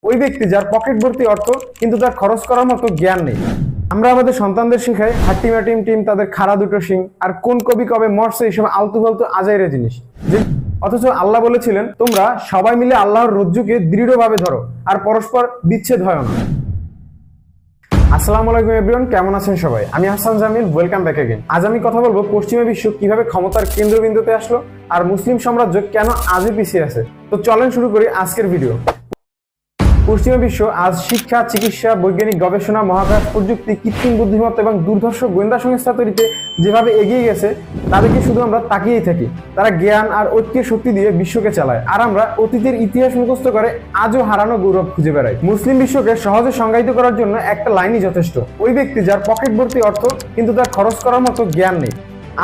ওই ব্যক্তি যার পকেট ভর্তি অর্থ কিন্তু তার খরচ করার মতো জ্ঞান নেই। আমরা আমাদের সন্তানদের শেখাই হাট্টিমাটিম টিম, তাদের খাড়া দুটো শিং, আর কোন কবি কবে মরছে এইসব আলতু ফালতু আজাইরা জিনিস। অথচ আল্লাহ বলেছিলেন, তোমরা সবাই মিলে আল্লাহর রজ্জুকে দৃঢ়ভাবে ধরো আর পরস্পর বিচ্ছেদ হয় না। আসসালামু আলাইকুম এভরিওয়ান, কেমন আছেন সবাই? আমি Hasan Jamil, welcome back again. আজ আমি কথা বলবো পশ্চিমা বিশ্ব কিভাবে ক্ষমতার কেন্দ্রবিন্দুতে আসলো আর মুসলিম সাম্রাজ্য কেন আজও পিছিয়ে আছে। তো চলেন শুরু করি আজকের ভিডিও। পশ্চিমা বিশ্ব আজ শিক্ষা, চিকিৎসা, বৈজ্ঞানিক গবেষণা, মহাকাশ প্রযুক্তি, কৃত্রিম বুদ্ধিমত্তা এবং দুর্ধর্ষ গোয়েন্দা সংস্থা তৈরিতে যেভাবে এগিয়ে গেছে তাদেরকে শুধু আমরা তাকিয়েই থাকি। তারা জ্ঞান আর ঐক্যের শক্তি দিয়ে বিশ্বকে চালায়, আর আমরা অতীতের ইতিহাস মুখস্থ করে আজও হারানো গৌরব খুঁজে বেড়াই। মুসলিম বিশ্বকে সহজে সংজ্ঞায়িত করার জন্য একটা লাইনই যথেষ্ট: ওই ব্যক্তি যার পকেট ভর্তি অর্থ কিন্তু তার খরচ করার মতো জ্ঞান নেই।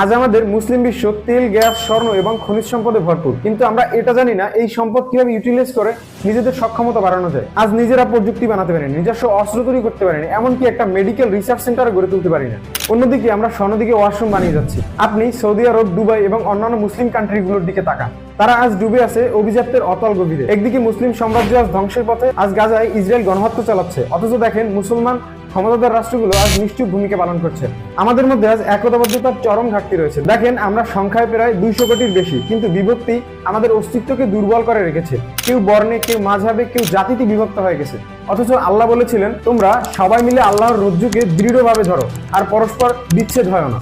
আজ আমাদের মুসলিম বিশ্ব তেল, গ্যাস, স্বর্ণ এবং খনিজ সম্পদে ভরপুর, কিন্তু আমরা এটা জানি না এই সম্পদ কিভাবে ইউটিলাইজ করে নিজেদের সক্ষমতা বাড়ানো যায়। আজ নিজেরা প্রযুক্তি বানাতে পারেনি, নিজস্ব অস্ত্র তৈরি করতে পারেনি, এমনকি একটা মেডিকেল রিসার্চ সেন্টার গড়ে তুলতে পারি না। অন্যদিকে আমরা স্বর্ণদিকে ওয়াশরুম বানিয়ে যাচ্ছি। আপনি সৌদি আরব, দুবাই এবং অন্যান্য মুসলিম কান্ট্রিগুলোর দিকে তাকান, তারা আজ ডুবে আছে অভিজাত্যের অতল গভীরে। একদিকে মুসলিম সাম্রাজ্য আজ ধ্বংসের পথে, আজ গাজায় ইসরায়েল গণহত্যা চালাচ্ছে, অথচ দেখেন মুসলমান ক্ষমতাধর রাষ্ট্রগুলো আজ নিশ্চুপ ভূমিকা পালন করছে। আমাদের মধ্যে আজ একতাবদ্ধতার চরম ঘাটতি রয়েছে। দেখেন, আমরা সংখ্যায় প্রায় 200 কোটির বেশি, কিন্তু বিভক্তি আমাদের অস্তিত্বকে দুর্বল করে রেখেছে। কেউ বর্ণে, কেউ মাঝহাবে, কেউ জাতিতে বিভক্ত হয়ে গেছে। অথচ আল্লাহ বলেছিলেন, তোমরা সবাই মিলে আল্লাহর রজ্জুকে দৃঢ়ভাবে ধরো আর পরস্পর বিচ্ছেদ হয় না।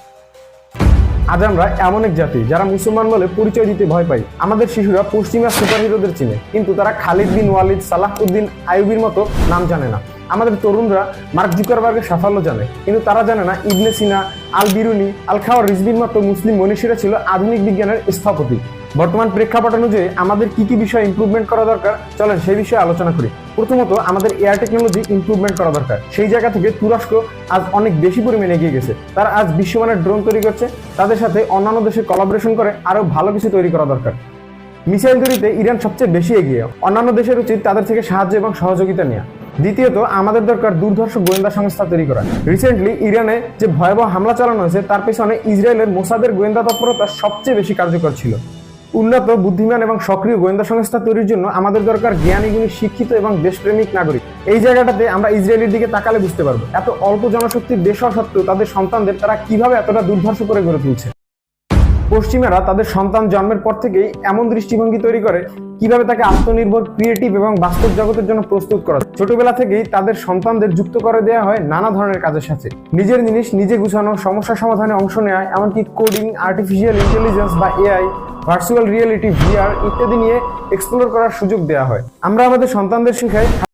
আজ আমরা এমন এক জাতি যারা মুসলমান বলে পরিচয় দিতে ভয় পাই। আমাদের শিশুরা পশ্চিমা সুপারহিরোদের চিনে, কিন্তু তারা খালিদ বিন ওয়ালিদ, সালাহ উদ্দিন আইয়ুবীর মতো নাম জানে না। আমাদের তরুণরা মার্ক জুকারবার্গের সাফল্য জানে, কিন্তু তারা জানে না ইবনে সিনা, আল বিরুনি, আল খাওয়ার রিজভির মতো মুসলিম মনীষীরা ছিল আধুনিক বিজ্ঞানের স্থপতি। বর্তমান প্রেক্ষাপট অনুযায়ী আমাদের কি কি বিষয় ইমপ্রুভমেন্ট করা দরকার, চলেন সেই বিষয়ে আলোচনা করি। প্রথমত, আমাদের এয়ার টেকনোলজি ইমপ্রুভমেন্ট করা দরকার। সেই জায়গা থেকে তুরস্ক আজ অনেক বেশি পরিমাণে এগিয়ে গেছে। তারা আজ বিশ্বমানের ড্রোন তৈরি করছে। তাদের সাথে অন্যান্য দেশের কোলাবোরেশন করে আরো ভালো কিছু তৈরি করা দরকার। মিসাইল তৈরিতে ইরান সবচেয়ে বেশি এগিয়ে, অন্যান্য দেশের উচিত তাদের থেকে সাহায্য এবং সহযোগিতা নেওয়া। দ্বিতীয়ত, আমাদের দরকার দুর্ধর্ষ গোয়েন্দা সংস্থা তৈরি করা। রিসেন্টলি ইরানে যে ভয়াবহ হামলা চালানো হয়েছে তার পেছনে ইসরায়েলের মোসাদের গোয়েন্দা তৎপরতা সবচেয়ে বেশি কার্যকর ছিল। উন্নত, বুদ্ধিমান এবং সক্রিয় গোয়েন্দা সংস্থা তৈরির জন্য আমাদের দরকার জ্ঞানী, গুণী, শিক্ষিত এবং দেশপ্রেমিক নাগরিক। এই জায়গাটাতে আমরা ইসরায়েলের দিকে তাকালে বুঝতে পারবো এত অল্প জনশক্তির দেশ হওয়া সত্ত্বেও তাদের সন্তানদের তারা কিভাবে এতটা দুর্ধর্ষ করে গড়ে তুলছে। পশ্চিমারা তাদের সন্তান জন্মের পর থেকেই এমন দৃষ্টিভঙ্গি তৈরি করে কিভাবে তাকে আত্মনির্ভর, ক্রিয়েটিভ এবং বাস্তব জগতের জন্য প্রস্তুত করা। ছোটবেলা থেকেই তাদের সন্তানদের যুক্ত করে দেওয়া হয় নানা ধরনের কাজের সাথে। নিজের জিনিস নিজে গুছানো, সমস্যা সমাধানে অংশ নেওয়া, এমনকি কোডিং, আর্টিফিশিয়াল ইন্টেলিজেন্স বা এআই, ভার্চুয়াল রিয়েলিটি, ভিআর ইত্যাদি নিয়ে এক্সপ্লোর করার সুযোগ দেওয়া হয়। আমরা আমাদের সন্তানদের শেখাই